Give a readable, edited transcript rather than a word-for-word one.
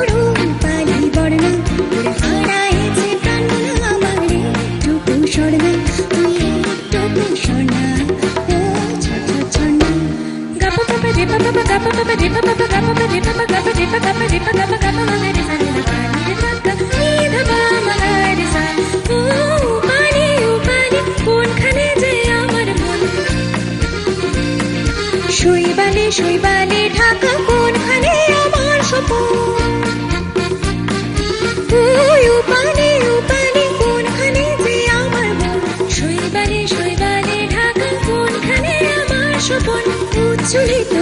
রূপালি বর্ণা তোরে হারাইছে প্রাণগুলো আমারে টুকু স্বর্ণা তুই টুকু স্বর্ণা ও ছোট স্বর্ণা গাপা গাপা রে বাবা গাপা গাপা রে বাবা গাপা রে বাবা গাপা রে বাবা গাপা রে বাবা গাপা মানে রে সানি না পানি রে বাবা নি ধবা মালা রে সা ও পানি কোনখানে যে আমার মন শৈবালে ঢাকা কোনখানে আমার স্বপন উপানে কোনখানে যে আমার মন শৈবালে ঢাকা কোনখানে আমার স্বপন উচ্ছ্বলিত